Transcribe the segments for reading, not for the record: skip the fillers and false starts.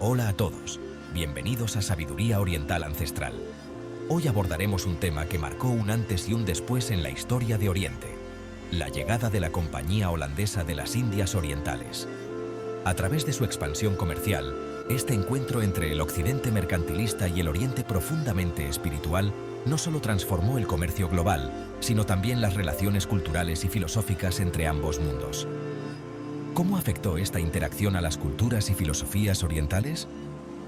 Hola a todos, bienvenidos a Sabiduría Oriental Ancestral. Hoy abordaremos un tema que marcó un antes y un después en la historia de Oriente: la llegada de la Compañía Holandesa de las Indias Orientales. A través de su expansión comercial, este encuentro entre el Occidente mercantilista y el Oriente profundamente espiritual no solo transformó el comercio global, sino también las relaciones culturales y filosóficas entre ambos mundos. ¿Cómo afectó esta interacción a las culturas y filosofías orientales?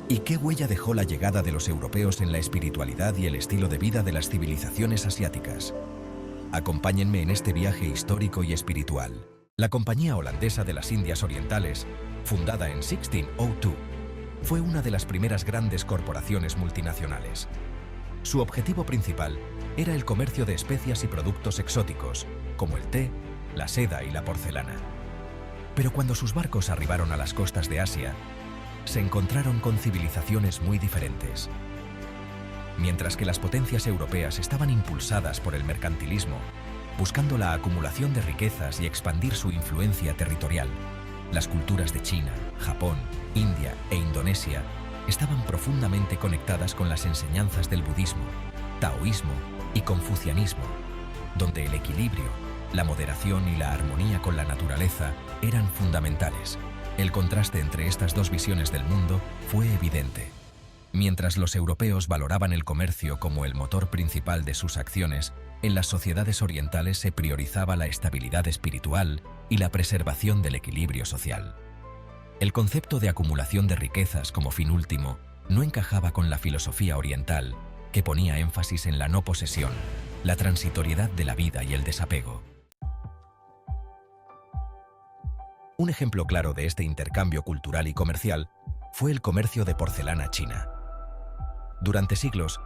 ¿Y qué huella dejó la llegada de los europeos en la espiritualidad y el estilo de vida de las civilizaciones asiáticas? Acompáñenme en este viaje histórico y espiritual. La Compañía Holandesa de las Indias Orientales, fundada en 1602, fue una de las primeras grandes corporaciones multinacionales. Su objetivo principal era el comercio de especias y productos exóticos, como el té, la seda y la porcelana. Pero cuando sus barcos arribaron a las costas de Asia, se encontraron con civilizaciones muy diferentes. Mientras que las potencias europeas estaban impulsadas por el mercantilismo, buscando la acumulación de riquezas y expandir su influencia territorial, las culturas de China, Japón, India e Indonesia estaban profundamente conectadas con las enseñanzas del budismo, taoísmo y confucianismo, donde el equilibrio, la moderación y la armonía con la naturaleza eran fundamentales. El contraste entre estas dos visiones del mundo fue evidente. Mientras los europeos valoraban el comercio como el motor principal de sus acciones, en las sociedades orientales se priorizaba la estabilidad espiritual y la preservación del equilibrio social. El concepto de acumulación de riquezas como fin último no encajaba con la filosofía oriental, que ponía énfasis en la no posesión, la transitoriedad de la vida y el desapego. Un ejemplo claro de este intercambio cultural y comercial fue el comercio de porcelana china. Durante siglos,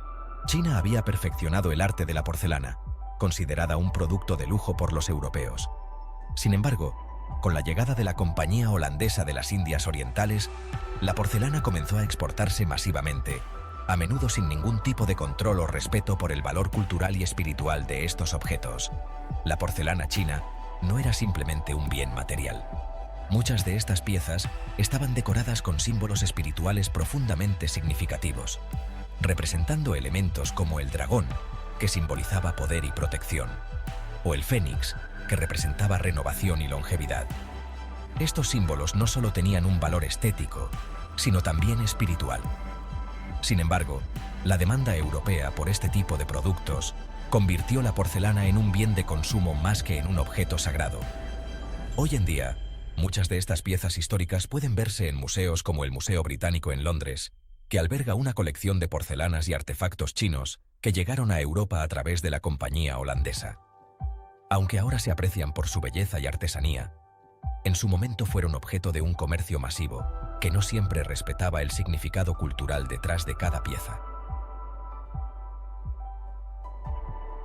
China había perfeccionado el arte de la porcelana, considerada un producto de lujo por los europeos. Sin embargo, con la llegada de la Compañía Holandesa de las Indias Orientales, la porcelana comenzó a exportarse masivamente, a menudo sin ningún tipo de control o respeto por el valor cultural y espiritual de estos objetos. La porcelana china no era simplemente un bien material. Muchas de estas piezas estaban decoradas con símbolos espirituales profundamente significativos, representando elementos como el dragón, que simbolizaba poder y protección, o el fénix, que representaba renovación y longevidad. Estos símbolos no solo tenían un valor estético, sino también espiritual. Sin embargo, la demanda europea por este tipo de productos convirtió la porcelana en un bien de consumo más que en un objeto sagrado. Hoy en día, muchas de estas piezas históricas pueden verse en museos como el Museo Británico en Londres, que alberga una colección de porcelanas y artefactos chinos que llegaron a Europa a través de la Compañía Holandesa. Aunque ahora se aprecian por su belleza y artesanía, en su momento fueron objeto de un comercio masivo que no siempre respetaba el significado cultural detrás de cada pieza.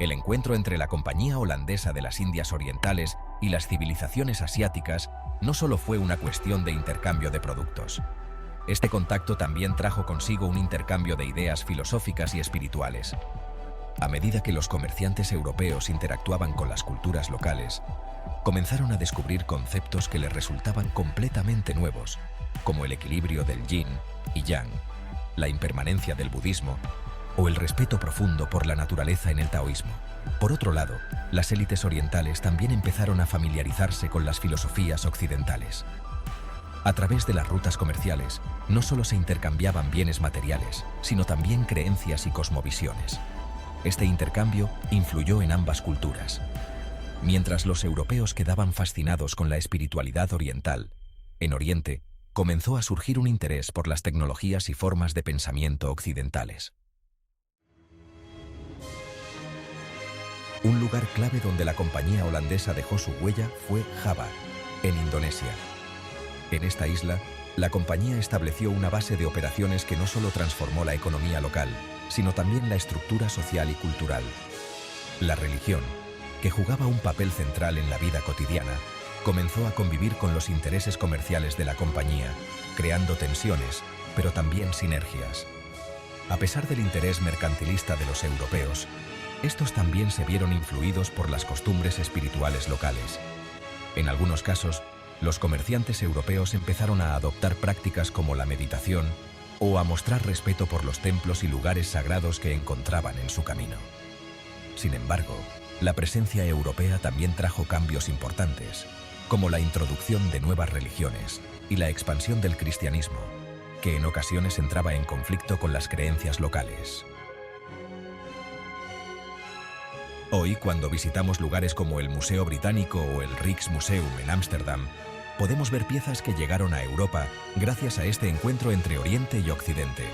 El encuentro entre la Compañía Holandesa de las Indias Orientales y las civilizaciones asiáticas no solo fue una cuestión de intercambio de productos. Este contacto también trajo consigo un intercambio de ideas filosóficas y espirituales. A medida que los comerciantes europeos interactuaban con las culturas locales, comenzaron a descubrir conceptos que les resultaban completamente nuevos, como el equilibrio del yin y yang, la impermanencia del budismo o el respeto profundo por la naturaleza en el taoísmo. Por otro lado, las élites orientales también empezaron a familiarizarse con las filosofías occidentales. A través de las rutas comerciales, no solo se intercambiaban bienes materiales, sino también creencias y cosmovisiones. Este intercambio influyó en ambas culturas. Mientras los europeos quedaban fascinados con la espiritualidad oriental, en Oriente comenzó a surgir un interés por las tecnologías y formas de pensamiento occidentales. Un lugar clave donde la Compañía Holandesa dejó su huella fue Java, en Indonesia. En esta isla, la compañía estableció una base de operaciones que no solo transformó la economía local, sino también la estructura social y cultural. La religión, que jugaba un papel central en la vida cotidiana, comenzó a convivir con los intereses comerciales de la compañía, creando tensiones, pero también sinergias. A pesar del interés mercantilista de los europeos, estos también se vieron influidos por las costumbres espirituales locales. En algunos casos, los comerciantes europeos empezaron a adoptar prácticas como la meditación o a mostrar respeto por los templos y lugares sagrados que encontraban en su camino. Sin embargo, la presencia europea también trajo cambios importantes, como la introducción de nuevas religiones y la expansión del cristianismo, que en ocasiones entraba en conflicto con las creencias locales. Hoy, cuando visitamos lugares como el Museo Británico o el Rijksmuseum en Ámsterdam, podemos ver piezas que llegaron a Europa gracias a este encuentro entre Oriente y Occidente.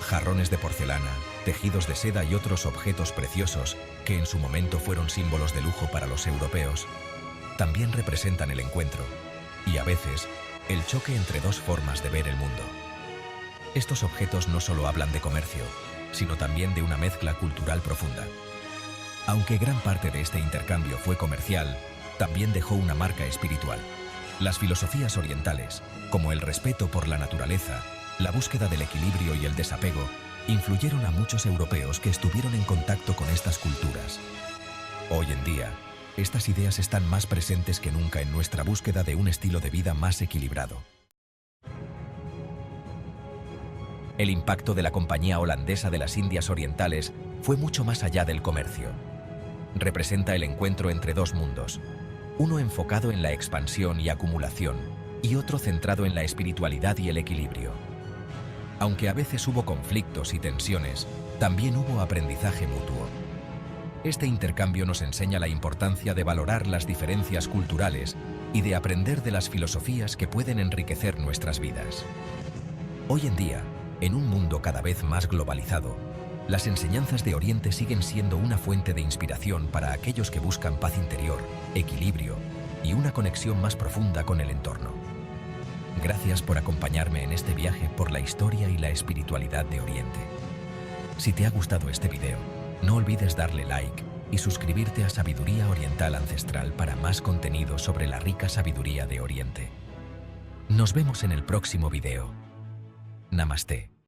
Jarrones de porcelana, tejidos de seda y otros objetos preciosos que en su momento fueron símbolos de lujo para los europeos, también representan el encuentro y, a veces, el choque entre dos formas de ver el mundo. Estos objetos no solo hablan de comercio, sino también de una mezcla cultural profunda. Aunque gran parte de este intercambio fue comercial, también dejó una marca espiritual. Las filosofías orientales, como el respeto por la naturaleza, la búsqueda del equilibrio y el desapego, influyeron a muchos europeos que estuvieron en contacto con estas culturas. Hoy en día, estas ideas están más presentes que nunca en nuestra búsqueda de un estilo de vida más equilibrado. El impacto de la Compañía Holandesa de las Indias Orientales fue mucho más allá del comercio. Representa el encuentro entre dos mundos, uno enfocado en la expansión y acumulación, y otro centrado en la espiritualidad y el equilibrio. Aunque a veces hubo conflictos y tensiones, también hubo aprendizaje mutuo. Este intercambio nos enseña la importancia de valorar las diferencias culturales y de aprender de las filosofías que pueden enriquecer nuestras vidas. Hoy en día, en un mundo cada vez más globalizado, las enseñanzas de Oriente siguen siendo una fuente de inspiración para aquellos que buscan paz interior, equilibrio y una conexión más profunda con el entorno. Gracias por acompañarme en este viaje por la historia y la espiritualidad de Oriente. Si te ha gustado este video, no olvides darle like y suscribirte a Sabiduría Oriental Ancestral para más contenido sobre la rica sabiduría de Oriente. Nos vemos en el próximo video. Namaste.